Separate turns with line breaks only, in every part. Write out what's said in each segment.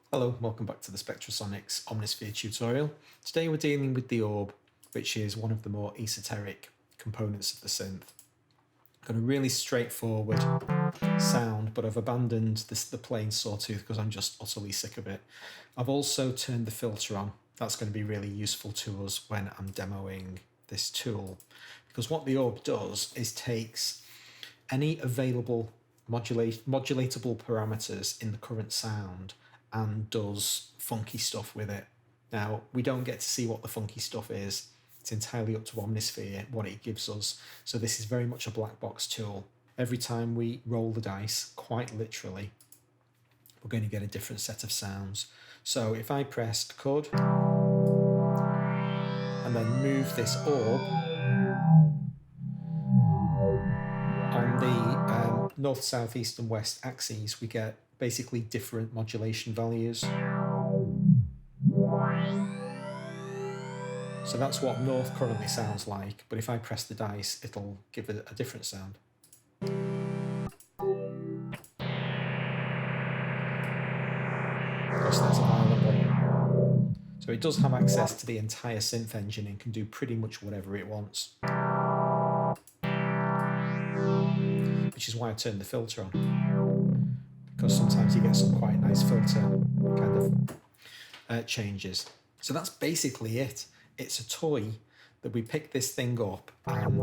Hello, welcome back to the Spectrasonics Omnisphere tutorial. Today we're dealing with the orb, which is one of the more esoteric components of the synth. Got a really straightforward sound, but I've abandoned the plain sawtooth because I'm just utterly sick of it. I've also turned the filter on. That's going to be really useful to us when I'm demoing this tool, because what the orb does is takes any available modulatable parameters in the current sound and does funky stuff with it. Now, we don't get to see what the funky stuff is. It's entirely up to Omnisphere what it gives us. So this is very much a black box tool. Every time we roll the dice, quite literally, we're going to get a different set of sounds. So if I press chord and then move this orb on the north, south, east and west axes, we get basically different modulation values. So that's what north currently sounds like, but if I press the dice, it'll give it a different sound. Of course, there's a violent one. So it does have access to the entire synth engine and can do pretty much whatever it wants. Which is why I turned the filter on, because sometimes you get some quite nice filter kind of changes. So that's basically it. It's a toy that we pick this thing up and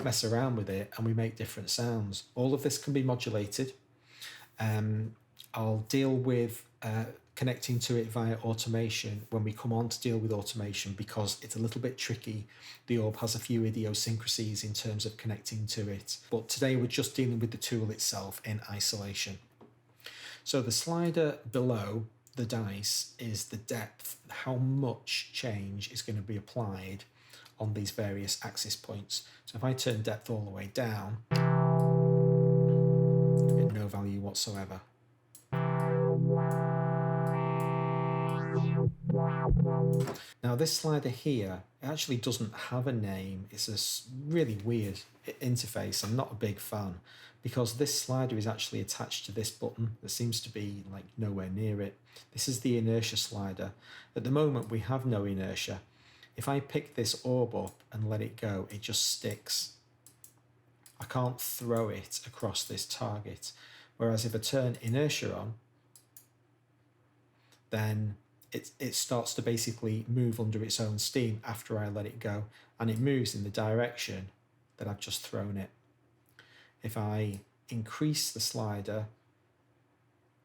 mess around with it, and we make different sounds. All of this can be modulated. I'll deal with connecting to it via automation when we come on to deal with automation, because it's a little bit tricky. The orb has a few idiosyncrasies in terms of connecting to it, but today we're just dealing with the tool itself in isolation. So the slider below the dice is the depth, how much change is going to be applied on these various axis points. So if I turn depth all the way down, you get no value whatsoever. Now this slider here, it actually doesn't have a name. It's a really weird interface. I'm not a big fan, because this slider is actually attached to this button that seems to be like nowhere near it. This is the inertia slider. At the moment we have no inertia. If I pick this orb up and let it go, it just sticks. I can't throw it across this target. Whereas if I turn inertia on, then it starts to basically move under its own steam after I let it go, and it moves in the direction that I've just thrown it. If I increase the slider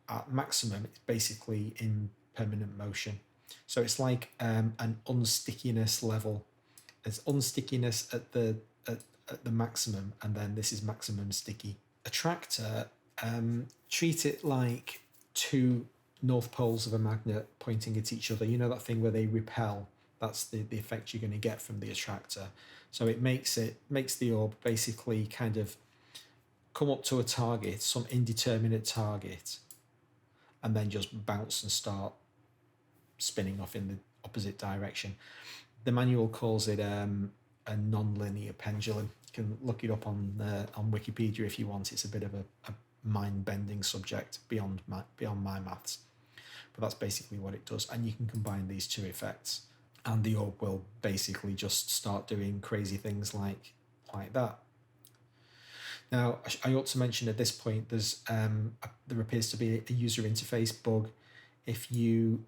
at maximum, it's basically in permanent motion. So it's like an unstickiness level. There's unstickiness at the maximum, and then this is maximum sticky. Attractor, treat it like two north poles of a magnet pointing at each other. You know that thing where they repel? That's the effect you're going to get from the attractor. So it makes the orb basically kind of come up to a target, some indeterminate target, and then just bounce and start spinning off in the opposite direction. The manual calls it a non-linear pendulum. You can look it up on Wikipedia if you want. It's a bit of a mind-bending subject beyond my maths. But that's basically what it does. And you can combine these two effects, and the orb will basically just start doing crazy things like that. Now, I ought to mention at this point, there appears to be a user interface bug. If you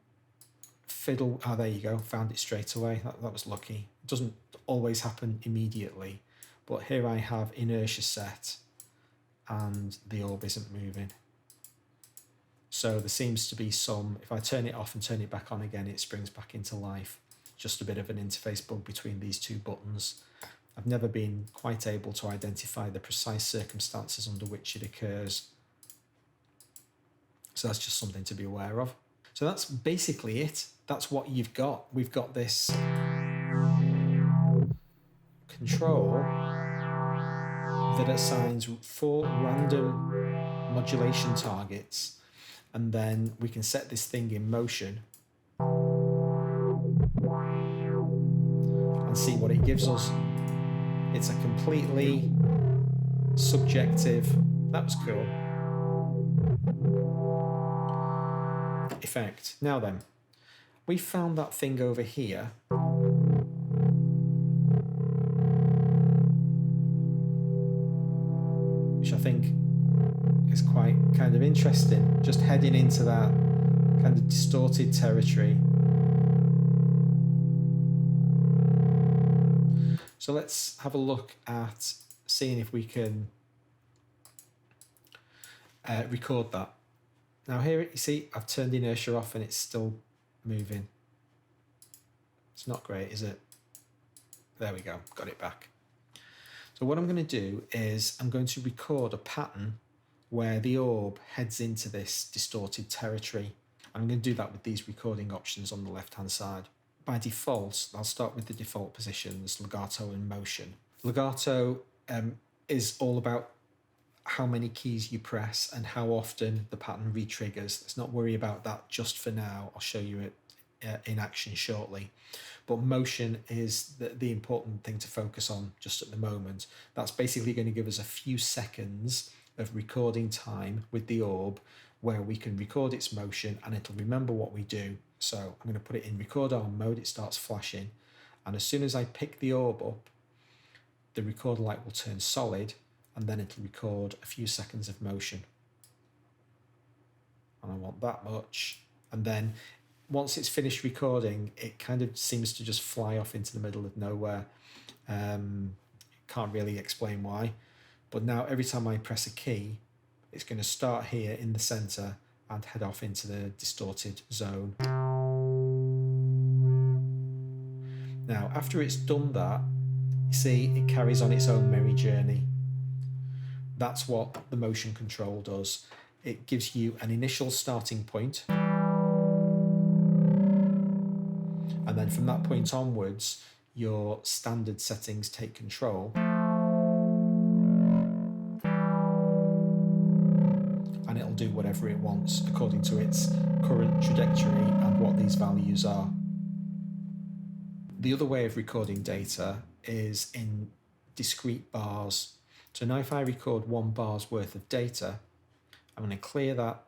fiddle, there you go, found it straight away. That was lucky. It doesn't always happen immediately, but here I have inertia set, and the orb isn't moving. So there seems to be some, if I turn it off and turn it back on again, it springs back into life. Just a bit of an interface bug between these two buttons. I've never been quite able to identify the precise circumstances under which it occurs. So that's just something to be aware of. So that's basically it. That's what you've got. We've got this control that assigns 4 random modulation targets, and then we can set this thing in motion and see what it gives us. It's a completely subjective, that was cool. effect. Now then, we found that thing over here. Which I think is quite kind of interesting, just heading into that kind of distorted territory. So let's have a look at seeing if we can record that. Now here you see I've turned Inertia off and it's still moving. It's not great, is it? There we go, got it back. So what I'm going to do is I'm going to record a pattern where the orb heads into this distorted territory. I'm going to do that with these recording options on the left hand side. By default, I'll start with the default positions, legato and motion. Legato is all about how many keys you press and how often the pattern re-triggers. Let's not worry about that just for now. I'll show you it in action shortly. But motion is the important thing to focus on just at the moment. That's basically going to give us a few seconds of recording time with the orb where we can record its motion and it'll remember what we do. So I'm going to put it in record arm mode, it starts flashing, and as soon as I pick the orb up, the record light will turn solid and then it'll record a few seconds of motion. And I want that much. And then once it's finished recording, it kind of seems to just fly off into the middle of nowhere. Can't really explain why. But now every time I press a key, it's going to start here in the center and head off into the distorted zone. Now, after it's done that, you see it carries on its own merry journey. That's what the motion control does. It gives you an initial starting point, and then from that point onwards, your standard settings take control. And it'll do whatever it wants according to its current trajectory and what these values are. The other way of recording data is in discrete bars. So now if I record 1 bar's worth of data, I'm going to clear that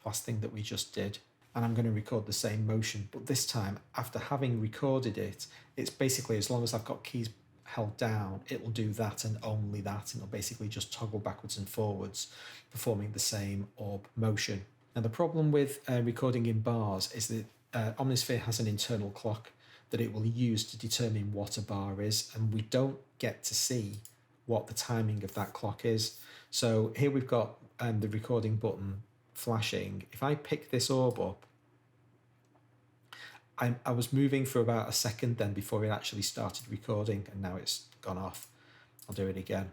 last thing that we just did, and I'm going to record the same motion. But this time, after having recorded it, it's basically, as long as I've got keys held down, it will do that and only that, and it'll basically just toggle backwards and forwards, performing the same orb motion. Now the problem with recording in bars is that Omnisphere has an internal clock that it will use to determine what a bar is, and we don't get to see what the timing of that clock is. So here we've got the recording button flashing. If I pick this orb up, I was moving for about a second then before it actually started recording, and now it's gone off. I'll do it again.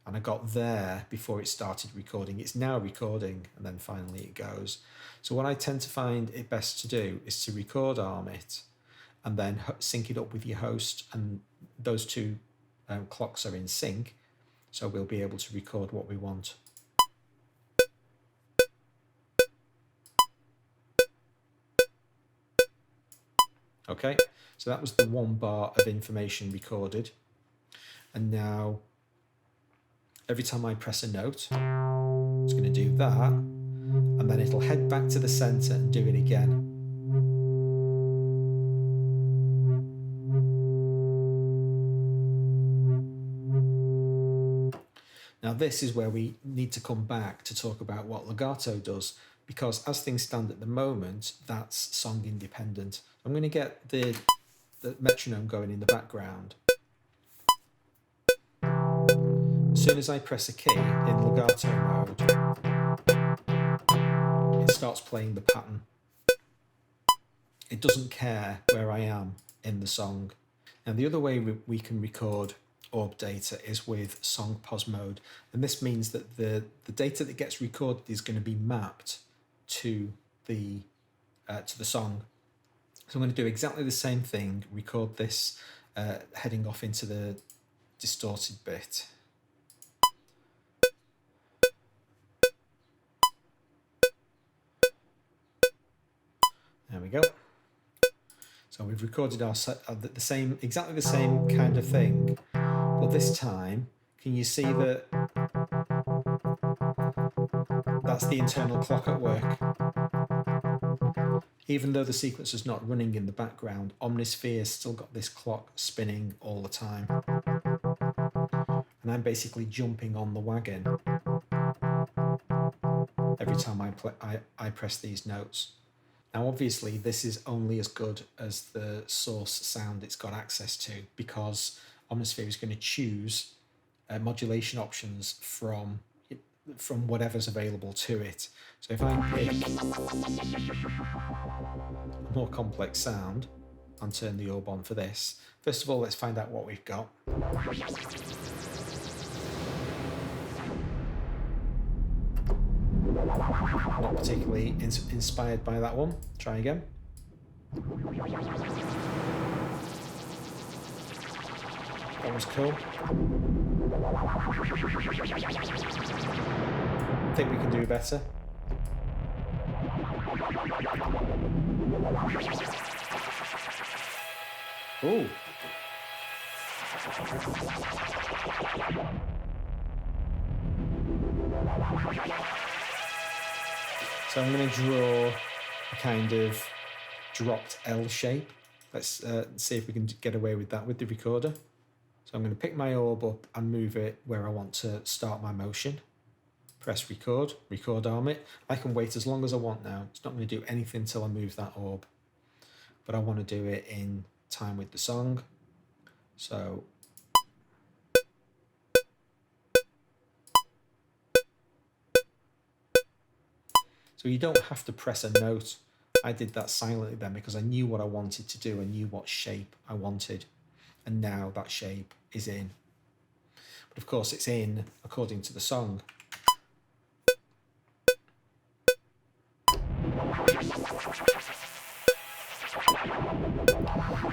And I got there before it started recording. It's now recording, and then finally it goes. So what I tend to find it best to do is to record arm it and then sync it up with your host, and those two clocks are in sync, so we'll be able to record what we want. Okay, so that was the 1 bar of information recorded, and now every time I press a note, it's going to do that, and then it'll head back to the center and do it again. Now this is where we need to come back to talk about what legato does, because as things stand at the moment, that's song independent. I'm going to get the metronome going in the background. As soon as I press a key in legato mode, it starts playing the pattern. It doesn't care where I am in the song. Now the other way we can record orb data is with song pos mode, and this means that the data that gets recorded is going to be mapped to the song. So I'm going to do exactly the same thing, record this heading off into the distorted bit. There we go. So we've recorded our exactly the same kind of thing, but this time, can you see that That's the internal clock at work. Even though the sequencer's not running in the background, Omnisphere's still got this clock spinning all the time. And I'm basically jumping on the wagon every time I press these notes. Now obviously this is only as good as the source sound it's got access to, because Omnisphere is going to choose modulation options from whatever's available to it. So if I pick a more complex sound and turn the orb on for this, first of all let's find out what we've got. Not particularly inspired by that one. Try again. That was cool. I think we can do better. Ooh. So I'm going to draw a kind of dropped L shape. Let's see if we can get away with that with the recorder. So I'm going to pick my orb up and move it where I want to start my motion. Press record, record arm it. I can wait as long as I want now. It's not going to do anything until I move that orb. But I want to do it in time with the song. So you don't have to press a note. I did that silently then because I knew what I wanted to do. I knew what shape I wanted. And now that shape is in. But of course it's in according to the song.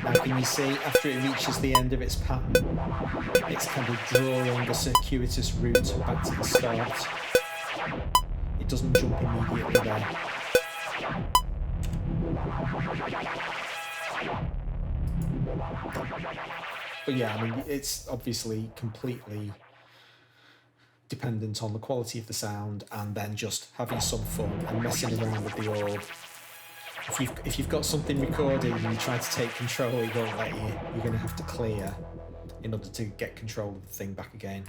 Now can you see, after it reaches the end of its pattern, it's kind of drawing a circuitous route back to the start. It doesn't jump immediately there. But yeah, I mean, it's obviously completely dependent on the quality of the sound and then just having some fun and messing around with the orb. If you've got something recorded and you try to take control, it won't let you. You're going to have to clear in order to get control of the thing back again.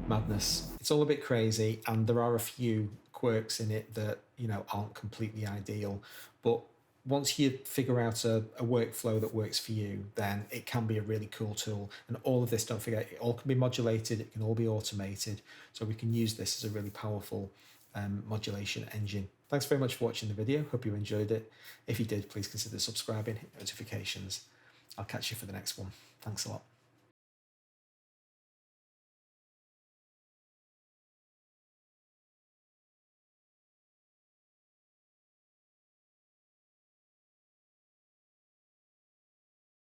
Madness. It's all a bit crazy, and there are a few quirks in it that, you know, aren't completely ideal, but once you figure out a workflow that works for you, then it can be a really cool tool. And all of this, don't forget, it all can be modulated, it can all be automated, so we can use this as a really powerful modulation engine. Thanks very much for watching the video. Hope you enjoyed it. If you did, please consider subscribing, hit notifications. I'll catch you for the next one. Thanks a lot.